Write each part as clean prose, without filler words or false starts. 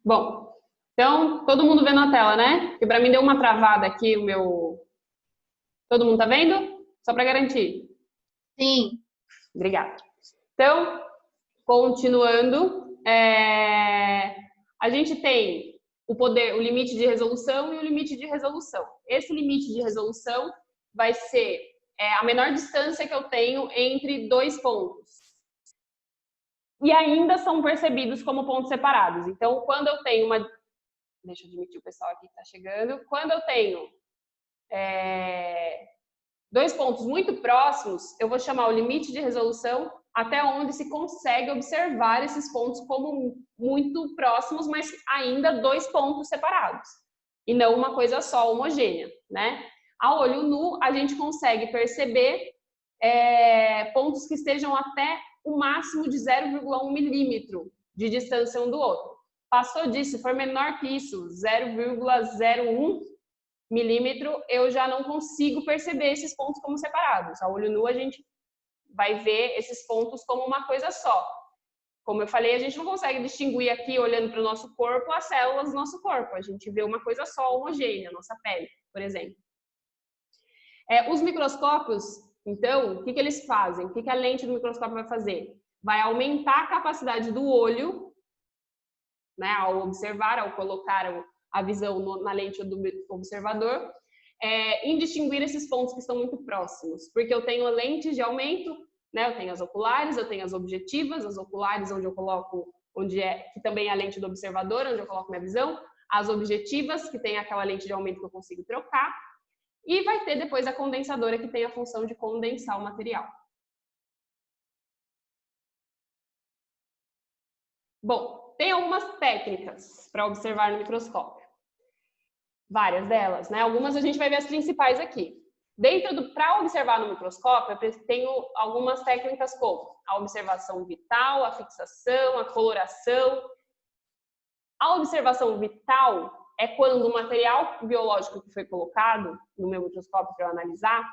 Bom, então, todo mundo vendo a tela, né? Porque para mim deu uma travada aqui o meu... Todo mundo tá vendo? Só para garantir. Sim. Obrigada. Então, continuando, a gente tem o limite de resolução e o limite de resolução. Esse limite de resolução vai ser a menor distância que eu tenho entre dois pontos. E ainda são percebidos como pontos separados. Então, quando eu tenho uma... Deixa eu admitir o pessoal aqui que está chegando. Quando eu tenho dois pontos muito próximos, eu vou chamar o limite de resolução até onde se consegue observar esses pontos como muito próximos, mas ainda dois pontos separados, e não uma coisa só homogênea, né? A olho nu, a gente consegue perceber pontos que estejam até o máximo de 0,1 milímetro de distância um do outro. Passou disso, se for menor que isso, 0,01 milímetro, eu já não consigo perceber esses pontos como separados. A olho nu, a gente vai ver esses pontos como uma coisa só. Como eu falei, a gente não consegue distinguir aqui, olhando para o nosso corpo, as células do nosso corpo. A gente vê uma coisa só, homogênea, a nossa pele, por exemplo. Os microscópios, então, o que eles fazem? O que a lente do microscópio vai fazer? Vai aumentar a capacidade do olho, né, ao observar, ao colocar a visão na lente do observador, em distinguir esses pontos que estão muito próximos, porque eu tenho lentes de aumento, né, eu tenho as oculares, eu tenho as objetivas, as oculares onde eu coloco, que também é a lente do observador, onde eu coloco minha visão, as objetivas, que tem aquela lente de aumento que eu consigo trocar, e vai ter depois a condensadora, que tem a função de condensar o material. Bom, tem algumas técnicas para observar no microscópio. Várias delas, né? Algumas a gente vai ver as principais aqui. Para observar no microscópio, eu tenho algumas técnicas como a observação vital, a fixação, a coloração. A observação vital é quando o material biológico que foi colocado no meu microscópio para eu analisar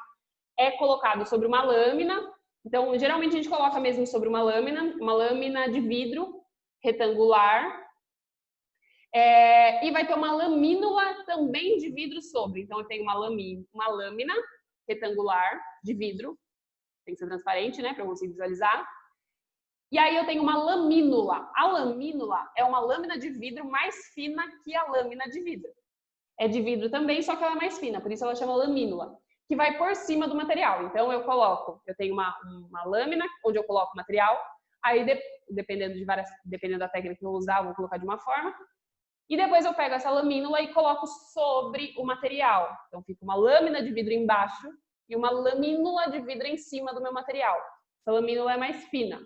é colocado sobre uma lâmina. Então, geralmente a gente coloca mesmo sobre uma lâmina de vidro retangular, e vai ter uma lamínula também de vidro sobre. Então, eu tenho uma lâmina retangular de vidro, tem que ser transparente, né, para eu conseguir visualizar. E aí eu tenho uma lamínula. A lamínula é uma lâmina de vidro mais fina que a lâmina de vidro. É de vidro também, só que ela é mais fina, por isso ela chama lamínula, que vai por cima do material. Então, eu tenho uma lâmina onde eu coloco o material, aí dependendo da técnica que eu usar, eu vou colocar de uma forma, e depois eu pego essa lamínula e coloco sobre o material. Então, fica uma lâmina de vidro embaixo e uma lamínula de vidro em cima do meu material. Essa lamínula é mais fina.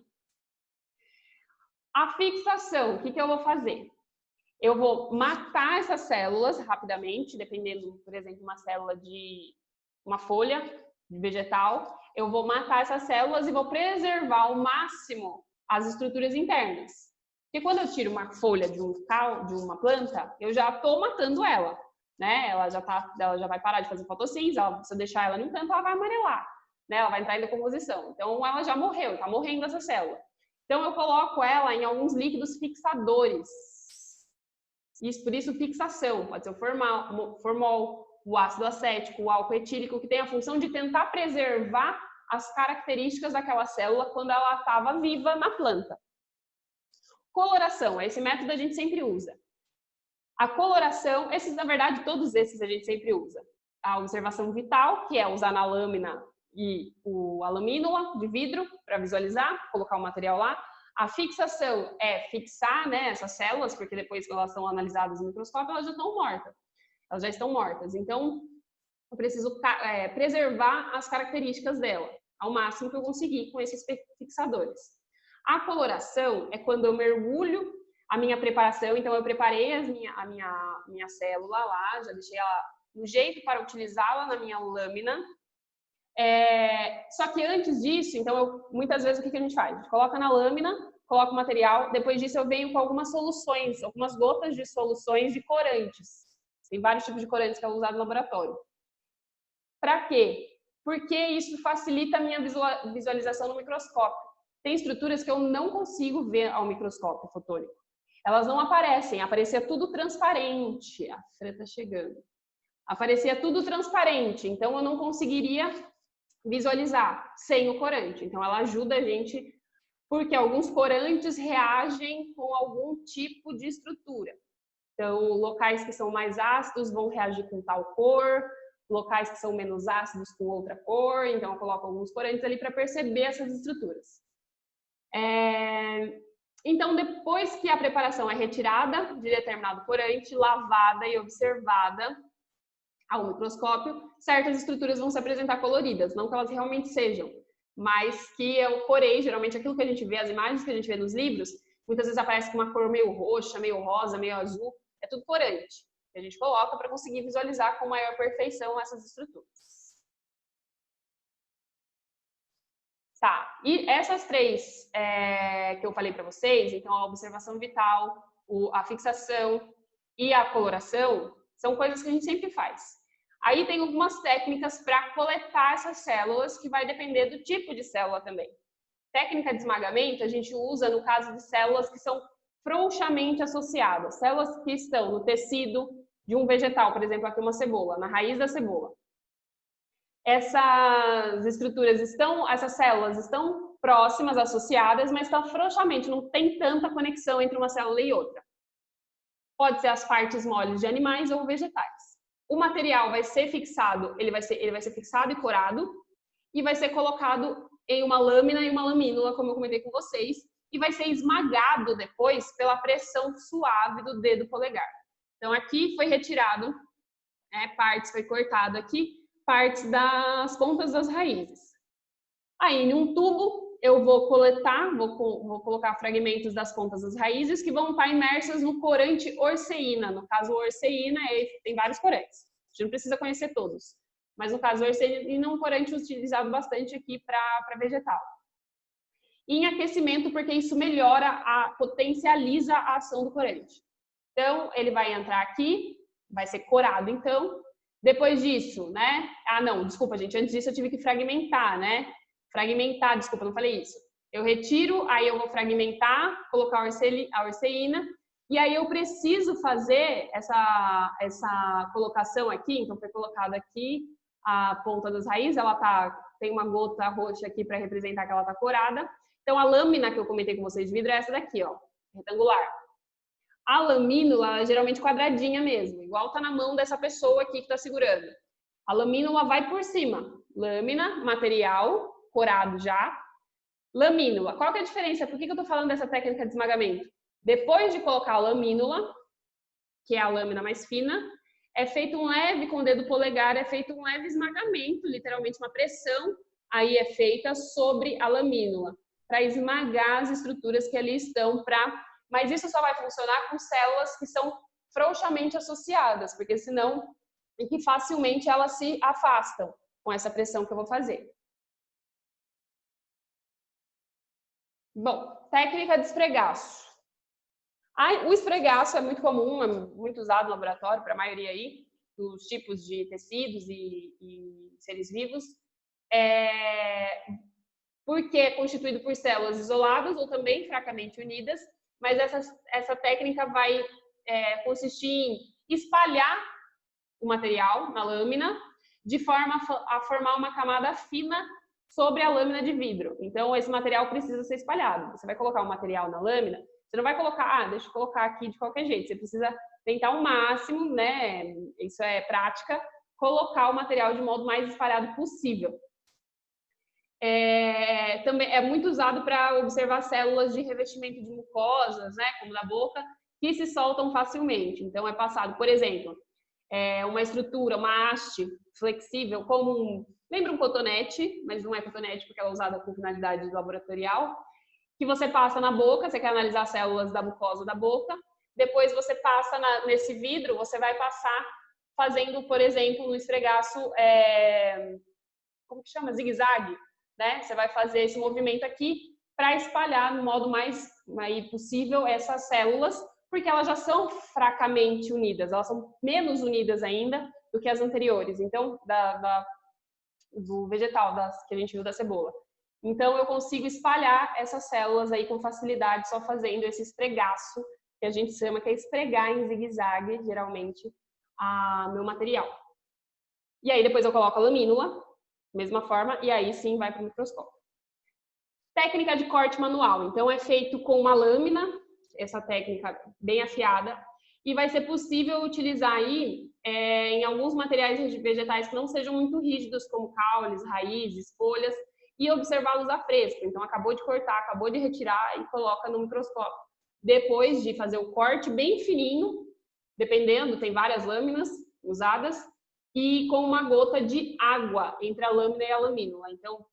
A fixação, o que eu vou fazer? Eu vou matar essas células rapidamente, dependendo, por exemplo, uma folha de vegetal. Eu vou matar essas células e vou preservar ao máximo as estruturas internas. Porque quando eu tiro uma folha de uma planta, eu já estou matando ela, né? Ela já vai parar de fazer fotossíntese, se eu deixar ela no canto, ela vai amarelar, né? Ela vai entrar em decomposição. Então, ela já morreu, está morrendo essa célula. Então, eu coloco ela em alguns líquidos fixadores. Por isso, fixação. Pode ser o formol, o ácido acético, o álcool etílico, que tem a função de tentar preservar as características daquela célula quando ela estava viva na planta. Coloração, esse método a gente sempre usa. A coloração, na verdade, todos esses a gente sempre usa. A observação vital, que é usar na lâmina e a lamínula de vidro para visualizar, colocar o material lá. A fixação é fixar, né, essas células, porque depois que elas são analisadas no microscópio, elas já estão mortas. Elas já estão mortas. Então, eu preciso preservar as características dela, ao máximo que eu conseguir com esses fixadores. A coloração é quando eu mergulho a minha preparação. Então, eu preparei a minha célula lá, já deixei ela no jeito para utilizá-la na minha lâmina. Só que antes disso, então, muitas vezes o que a gente faz? A gente coloca na lâmina, coloca o material, depois disso eu venho com algumas soluções, algumas gotas de soluções de corantes. Tem vários tipos de corantes que é usado no laboratório. Para quê? Porque isso facilita a minha visualização no microscópio. Tem estruturas que eu não consigo ver ao microscópio fotônico. elas não aparecem, aparecia tudo transparente. A Fran tá chegando. Aparecia tudo transparente, então eu não conseguiria visualizar sem o corante. Então ela ajuda a gente, porque alguns corantes reagem com algum tipo de estrutura. Então, locais que são mais ácidos vão reagir com tal cor, locais que são menos ácidos com outra cor, então eu coloco alguns corantes ali para perceber essas estruturas. Então, depois que a preparação é retirada de determinado corante, lavada e observada ao microscópio, certas estruturas vão se apresentar coloridas, não que elas realmente sejam, mas que eu corei, geralmente aquilo que a gente vê, as imagens que a gente vê nos livros, muitas vezes aparece com uma cor meio roxa, meio rosa, meio azul, é tudo corante, que a gente coloca para conseguir visualizar com maior perfeição essas estruturas. Tá, e essas três que eu falei para vocês, então a observação vital, a fixação e a coloração, são coisas que a gente sempre faz. Aí tem algumas técnicas para coletar essas células, que vai depender do tipo de célula também. Técnica de esmagamento a gente usa no caso de células que são frouxamente associadas, células que estão no tecido de um vegetal, por exemplo, aqui uma cebola, na raiz da cebola. Essas estruturas essas células estão próximas, associadas, mas estão frouxamente, não tem tanta conexão entre uma célula e outra. Pode ser as partes moles de animais ou vegetais. O material vai ser fixado, ele vai ser fixado e corado, e vai ser colocado em uma lâmina e uma lamínula, como eu comentei com vocês, e vai ser esmagado depois pela pressão suave do dedo polegar. Então aqui foi retirado, partes, foi cortado aqui, partes das pontas das raízes. Aí, em um tubo, eu vou coletar, vou colocar fragmentos das pontas das raízes que vão estar imersas no corante orceína. No caso, orceína tem vários corantes. A gente não precisa conhecer todos. Mas no caso, orceína é um corante utilizado bastante aqui para vegetal. E em aquecimento, porque isso potencializa a ação do corante. Então, ele vai entrar aqui, vai ser corado, então. Depois disso, né? Ah, não, desculpa, gente. Antes disso, eu tive que fragmentar, né? Fragmentar, desculpa, não falei isso. Eu retiro, aí eu vou fragmentar, colocar a orceína, e aí eu preciso fazer essa colocação aqui. Então, foi colocada aqui a ponta das raízes, tem uma gota roxa aqui para representar que ela está corada. Então, a lâmina que eu comentei com vocês de vidro é essa daqui, ó, retangular. A lamínula é geralmente quadradinha mesmo, igual tá na mão dessa pessoa aqui que está segurando. A lamínula vai por cima. Lâmina, material, corado já. Lamínula. Qual que é a diferença? Por que eu estou falando dessa técnica de esmagamento? Depois de colocar a lamínula, que é a lâmina mais fina, é feito um leve, com o dedo polegar, é feito um leve esmagamento, literalmente uma pressão, aí é feita sobre a lamínula, para esmagar as estruturas que ali estão Mas isso só vai funcionar com células que são frouxamente associadas, porque senão, e que facilmente elas se afastam com essa pressão que eu vou fazer. Bom, técnica de esfregaço. O esfregaço é muito comum, é muito usado no laboratório para a maioria aí dos tipos de tecidos e seres vivos, porque é constituído por células isoladas ou também fracamente unidas, mas essa técnica vai consistir em espalhar o material na lâmina de forma a formar uma camada fina sobre a lâmina de vidro. Então, esse material precisa ser espalhado. Você vai colocar o material na lâmina, você não vai colocar, deixa eu colocar aqui de qualquer jeito. Você precisa tentar ao máximo, né? Isso é prática, colocar o material de modo mais espalhado possível. Também é muito usado para observar células de revestimento de mucosas, né, como da boca, que se soltam facilmente. Então, é passado, por exemplo, uma estrutura, uma haste flexível, lembra um cotonete, mas não é cotonete porque ela é usada com finalidade laboratorial, que você passa na boca, você quer analisar células da mucosa da boca, depois você passa nesse vidro, você vai passar fazendo, por exemplo, no esfregaço, como que chama? Zigue-zague. Né? Você vai fazer esse movimento aqui para espalhar no modo mais possível essas células, porque elas já são fracamente unidas, elas são menos unidas ainda do que as anteriores, então, do vegetal, que a gente viu da cebola. Então, eu consigo espalhar essas células aí com facilidade, só fazendo esse esfregaço que a gente chama, que é esfregar em zigue-zague, geralmente, meu material. E aí depois eu coloco a lamínula, mesma forma, e aí sim vai para o microscópio. Técnica de corte manual. Então, é feito com uma lâmina, essa técnica bem afiada, e vai ser possível utilizar aí em alguns materiais vegetais que não sejam muito rígidos, como caules, raízes, folhas, e observá-los a fresco. Então, acabou de cortar, acabou de retirar e coloca no microscópio. Depois de fazer o corte bem fininho, dependendo, tem várias lâminas usadas, e com uma gota de água entre a lâmina e a lamínula. Então,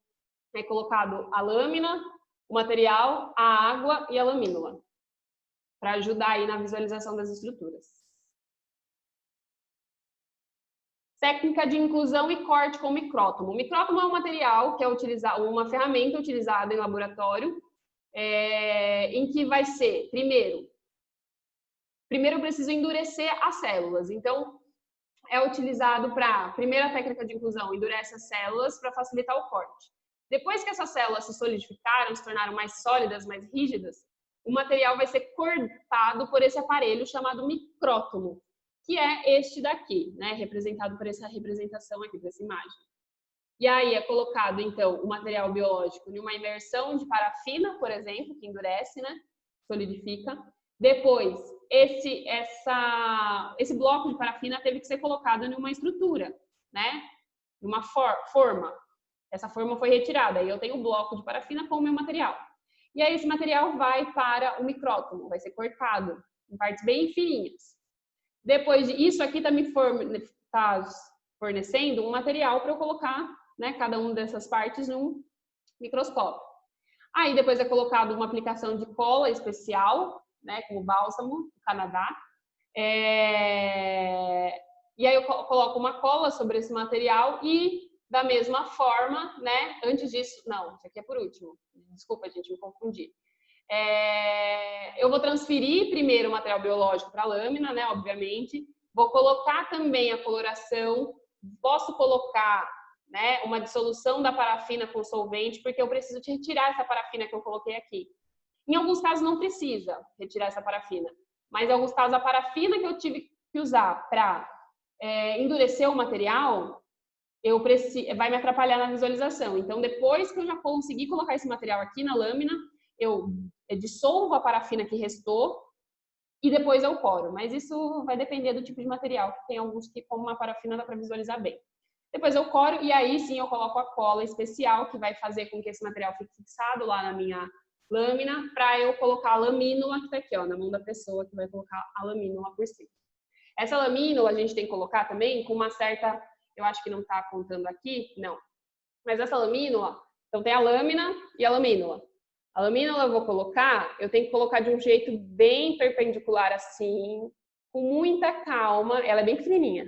é colocado a lâmina, o material, a água e a lamínula, para ajudar aí na visualização das estruturas. Técnica de inclusão e corte com micrótomo. O micrótomo é um material que é utilizado, uma ferramenta utilizada em laboratório, em que vai ser, primeiro eu preciso endurecer as células. Então, é utilizado para, primeira técnica de inclusão, endurece as células para facilitar o corte. Depois que essas células se solidificaram, se tornaram mais sólidas, mais rígidas, o material vai ser cortado por esse aparelho chamado micrótomo, que é este daqui, né, representado por essa representação aqui, por essa imagem. E aí é colocado, então, o material biológico em uma imersão de parafina, por exemplo, que endurece, né, solidifica. Depois, esse bloco de parafina teve que ser colocado em uma estrutura, né, numa forma. Essa forma foi retirada, aí eu tenho o bloco de parafina com o meu material. E aí esse material vai para o micrótomo, vai ser cortado em partes bem fininhas. Depois disso aqui está me fornecendo um material para eu colocar, né, cada uma dessas partes num microscópio. Aí depois é colocado uma aplicação de cola especial, né, como bálsamo do Canadá. E aí eu coloco uma cola sobre esse material e da mesma forma, né, antes disso, não, isso aqui é por último, desculpa gente, me confundi. Eu vou transferir primeiro o material biológico para a lâmina, né, obviamente, vou colocar também a coloração, posso colocar, né, uma dissolução da parafina com solvente, porque eu preciso retirar essa parafina que eu coloquei aqui. Em alguns casos não precisa retirar essa parafina, mas em alguns casos a parafina que eu tive que usar para endurecer o material, vai me atrapalhar na visualização. Então, depois que eu já conseguir colocar esse material aqui na lâmina, eu dissolvo a parafina que restou e depois eu coro. Mas isso vai depender do tipo de material. Tem alguns que, como uma parafina, dá para visualizar bem. Depois eu coro e aí sim eu coloco a cola especial que vai fazer com que esse material fique fixado lá na minha lâmina para eu colocar a lamínula que está aqui, ó, na mão da pessoa que vai colocar a lamínula por cima. Essa lamínula a gente tem que colocar também com uma certa, eu acho que não está contando aqui, não. Mas essa lamínula, então tem a lâmina e a lamínula. A lamínula eu vou colocar, eu tenho que colocar de um jeito bem perpendicular assim, com muita calma, ela é bem pequenininha.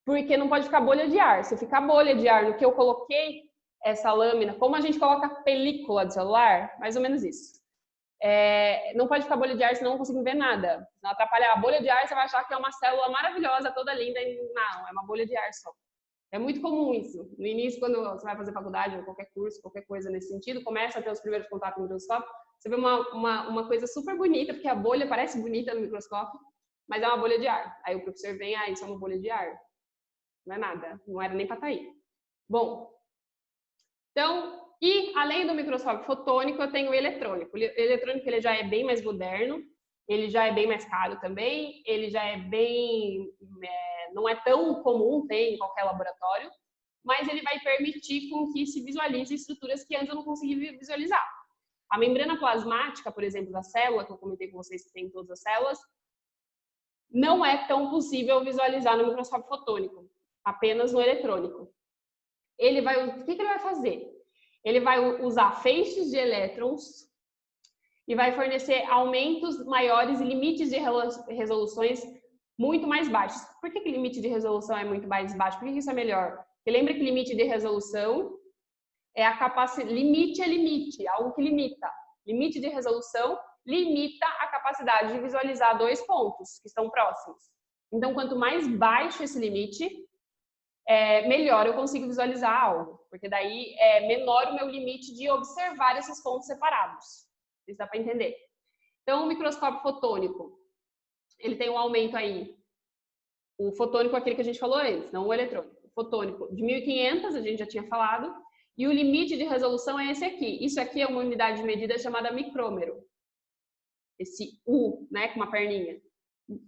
Porque não pode ficar bolha de ar. Se ficar bolha de ar no que eu coloquei essa lâmina, como a gente coloca película de celular, mais ou menos isso. Não pode ficar bolha de ar, senão eu não consigo ver nada. Se não atrapalhar a bolha de ar, você vai achar que é uma célula maravilhosa, toda linda, e não, é uma bolha de ar só. É muito comum isso. No início, quando você vai fazer faculdade ou qualquer curso, qualquer coisa nesse sentido, começa a ter os primeiros contatos com o microscópio, você vê uma coisa super bonita, porque a bolha parece bonita no microscópio, mas é uma bolha de ar. Aí o professor vem, isso é uma bolha de ar. Não é nada, não era nem para estar aí. Bom, então, e além do microscópio fotônico, eu tenho o eletrônico. O eletrônico ele já é bem mais moderno, ele já é bem mais caro também, ele já é bem, não é tão comum ter em qualquer laboratório, mas ele vai permitir com que se visualize estruturas que antes eu não conseguia visualizar. A membrana plasmática, por exemplo, da célula, que eu comentei com vocês que tem em todas as células, não é tão possível visualizar no microscópio fotônico, apenas no eletrônico. O que ele vai fazer? Ele vai usar feixes de elétrons e vai fornecer aumentos maiores e limites de resoluções muito mais baixos. Por que o limite de resolução é muito mais baixo? Por que isso é melhor? Porque lembra que limite de resolução é a capacidade... Limite é limite, algo que limita. Limite de resolução limita a capacidade de visualizar dois pontos que estão próximos. Então, quanto mais baixo esse limite, melhor eu consigo visualizar algo, porque daí é menor o meu limite de observar esses pontos separados. Isso dá para entender. Então, o microscópio fotônico, ele tem um aumento aí. O fotônico é aquele que a gente falou antes, não o eletrônico. O fotônico de 1500, a gente já tinha falado, e o limite de resolução é esse aqui. Isso aqui é uma unidade de medida chamada micrômetro. Esse U, né, com uma perninha.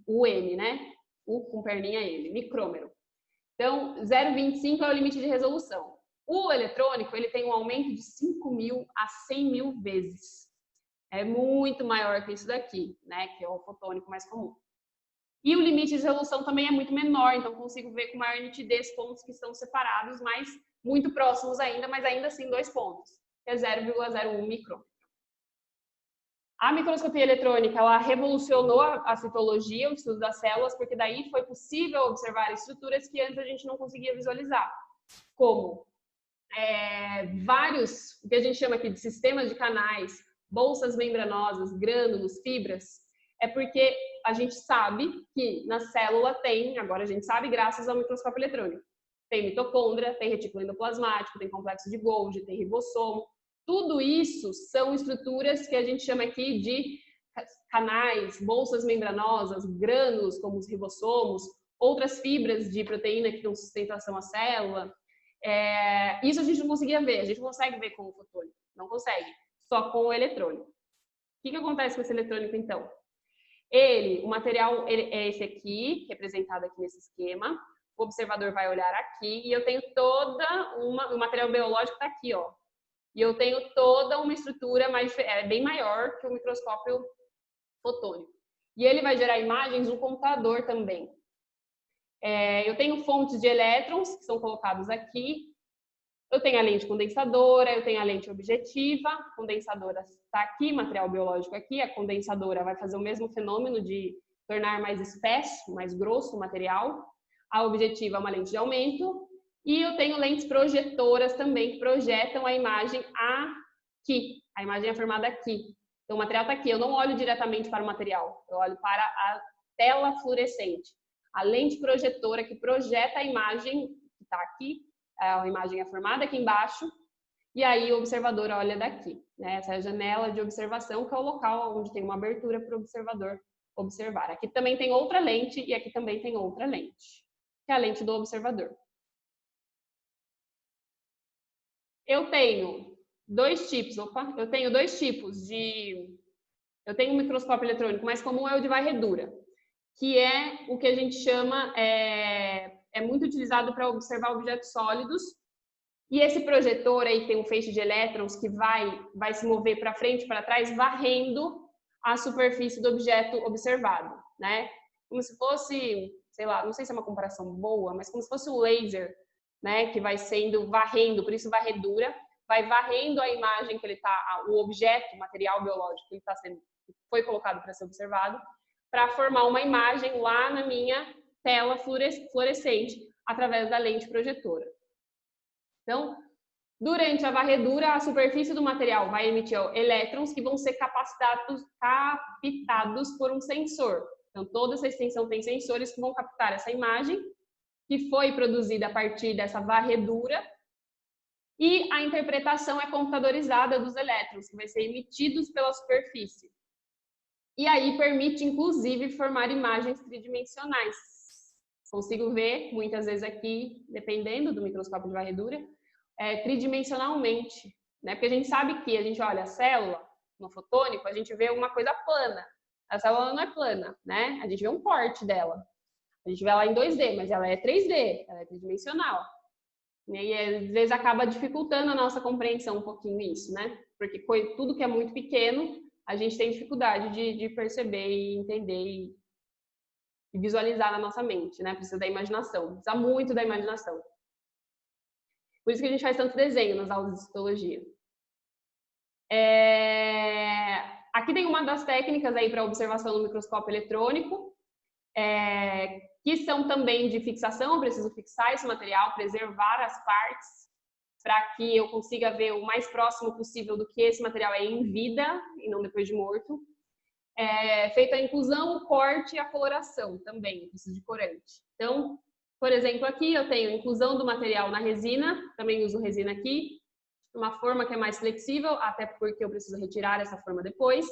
UM, né? U com perninha M, micrômetro. Então, 0,25 é o limite de resolução. O eletrônico, ele tem um aumento de 5.000 a 100.000 vezes. É muito maior que isso daqui, né? Que é o fotônico mais comum. E o limite de resolução também é muito menor, então consigo ver com maior nitidez pontos que estão separados, mas muito próximos ainda, mas ainda assim 2 pontos, que é 0,01 micrômetro. A microscopia eletrônica, ela revolucionou a citologia, o estudo das células, porque daí foi possível observar estruturas que antes a gente não conseguia visualizar, como vários, o que a gente chama aqui de sistemas de canais, bolsas membranosas, grânulos, fibras, é porque a gente sabe que na célula tem, agora a gente sabe graças ao microscópio eletrônico, tem mitocôndria, tem retículo endoplasmático, tem complexo de Golgi, tem ribossomo. Tudo isso são estruturas que a gente chama aqui de canais, bolsas membranosas, grânulos, como os ribossomos, outras fibras de proteína que dão sustentação à célula. Isso a gente não conseguia ver, a gente não consegue ver com o fotônico, não consegue, só com o eletrônico. O que acontece com esse eletrônico, então? O material é esse aqui, representado aqui nesse esquema. O observador vai olhar aqui e eu tenho o material biológico está aqui, ó. E eu tenho toda uma estrutura bem maior que o microscópio fotônico. E ele vai gerar imagens no computador também. Eu tenho fontes de elétrons que são colocados aqui. Eu tenho a lente condensadora, eu tenho a lente objetiva. A condensadora está aqui, material biológico aqui. A condensadora vai fazer o mesmo fenômeno de tornar mais espesso, mais grosso o material. A objetiva é uma lente de aumento. E eu tenho lentes projetoras também, que projetam a imagem aqui. A imagem é formada aqui. Então, o material está aqui. Eu não olho diretamente para o material. Eu olho para a tela fluorescente. A lente projetora que projeta a imagem que está aqui. A imagem é formada aqui embaixo. E aí, o observador olha daqui. Né? Essa é a janela de observação, que é o local onde tem uma abertura para o observador observar. Aqui também tem outra lente e aqui também tem outra lente, que é a lente do observador. Eu tenho dois tipos de... Eu tenho um microscópio eletrônico mais comum, é o de varredura, que é o que a gente chama, é muito utilizado para observar objetos sólidos. E esse projetor aí tem um feixe de elétrons que vai se mover para frente e para trás, varrendo a superfície do objeto observado, né? Como se fosse, sei lá, não sei se é uma comparação boa, mas como se fosse um laser, né, que vai sendo varrendo, por isso varredura, vai varrendo a imagem que ele está, o objeto, o material biológico que ele está sendo, foi colocado para ser observado, para formar uma imagem lá na minha tela fluorescente através da lente projetora. Então, durante a varredura, a superfície do material vai emitir elétrons que vão ser captados por um sensor. Então, toda essa extensão tem sensores que vão captar essa imagem que foi produzida a partir dessa varredura, e a interpretação é computadorizada dos elétrons, que vai ser emitidos pela superfície. E aí permite, inclusive, formar imagens tridimensionais. Consigo ver, muitas vezes aqui, dependendo do microscópio de varredura, tridimensionalmente, né? Porque a gente sabe que a gente olha a célula no fotônico, a gente vê uma coisa plana. A célula não é plana, né? A gente vê um corte dela. A gente vê ela em 2D, mas ela é 3D, ela é tridimensional. E às vezes acaba dificultando a nossa compreensão um pouquinho isso, né? Porque tudo que é muito pequeno, a gente tem dificuldade de perceber e entender e visualizar na nossa mente, né? Precisa da imaginação, precisa muito da imaginação. Por isso que a gente faz tanto desenho nas aulas de histologia. Aqui tem uma das técnicas aí para observação no microscópio eletrônico, que são também de fixação. Eu preciso fixar esse material, preservar as partes, para que eu consiga ver o mais próximo possível do que esse material é em vida, e não depois de morto. Feita a inclusão, o corte e a coloração também, eu preciso de corante. Então, por exemplo, aqui eu tenho inclusão do material na resina, também uso resina aqui, uma forma que é mais flexível, até porque eu preciso retirar essa forma depois.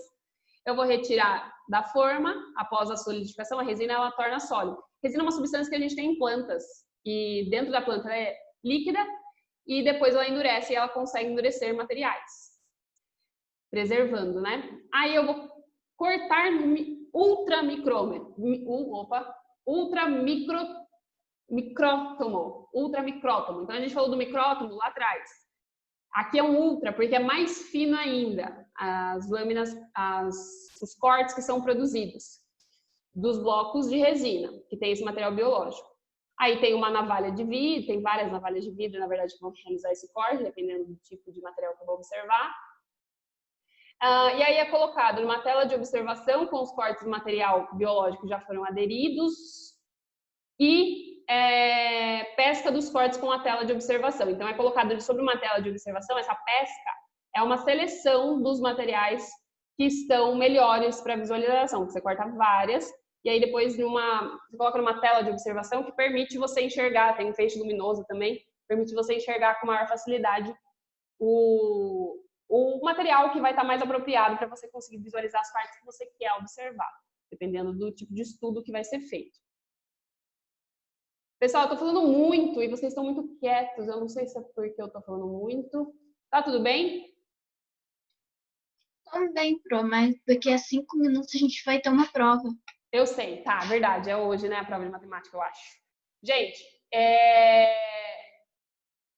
Eu vou retirar da forma, após a solidificação, a resina ela torna sólida. Resina é uma substância que a gente tem em plantas, e dentro da planta ela é líquida, e depois ela endurece e ela consegue endurecer materiais, preservando, né? Aí eu vou cortar ultramicrótomo. Então a gente falou do micrótomo lá atrás. Aqui é um ultra, porque é mais fino ainda as lâminas, os cortes que são produzidos dos blocos de resina, que tem esse material biológico. Aí tem uma navalha de vidro, tem várias navalhas de vidro, na verdade, que vão realizar esse corte, dependendo do tipo de material que eu vou observar. E aí é colocado numa tela de observação com os cortes de material biológico que já foram aderidos e pesca dos cortes com a tela de observação. Então, é colocado sobre uma tela de observação, essa pesca é uma seleção dos materiais que estão melhores para visualização. Você corta várias, e aí depois você coloca numa tela de observação que permite você enxergar, tem um feixe luminoso também, permite você enxergar com maior facilidade o material que vai estar mais apropriado para você conseguir visualizar as partes que você quer observar, dependendo do tipo de estudo que vai ser feito. Pessoal, eu tô falando muito e vocês estão muito quietos. Eu não sei se é porque eu tô falando muito. Tá tudo bem? Tudo bem, Pro, mas daqui a 5 minutos a gente vai ter uma prova. Eu sei, tá, verdade. É hoje, né, a prova de matemática, eu acho. Gente,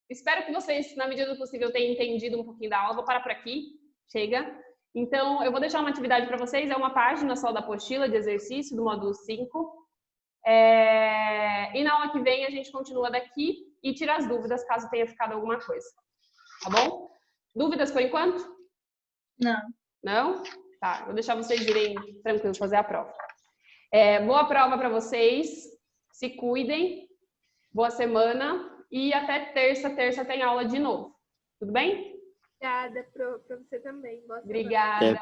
espero que vocês, na medida do possível, tenham entendido um pouquinho da aula. Vou parar por aqui. Chega. Então, eu vou deixar uma atividade para vocês. É uma página só da apostila de exercício do módulo 5. E na aula que vem a gente continua daqui e tira as dúvidas caso tenha ficado alguma coisa. Tá bom? Dúvidas por enquanto? Não. Não? Tá, vou deixar vocês irem tranquilos fazer a prova. Boa prova para vocês. Se cuidem. Boa semana. E até terça tem aula de novo. Tudo bem? Obrigada, para você também. Boa semana. Obrigada.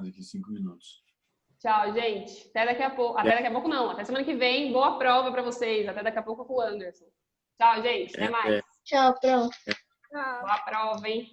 Daqui 5 minutos. Tchau, gente. Até daqui a pouco. Até daqui a pouco não. Até semana que vem. Boa prova para vocês. Até daqui a pouco com o Anderson. Tchau, gente. Até mais. Tchau, Pro. Tchau. Boa prova, hein?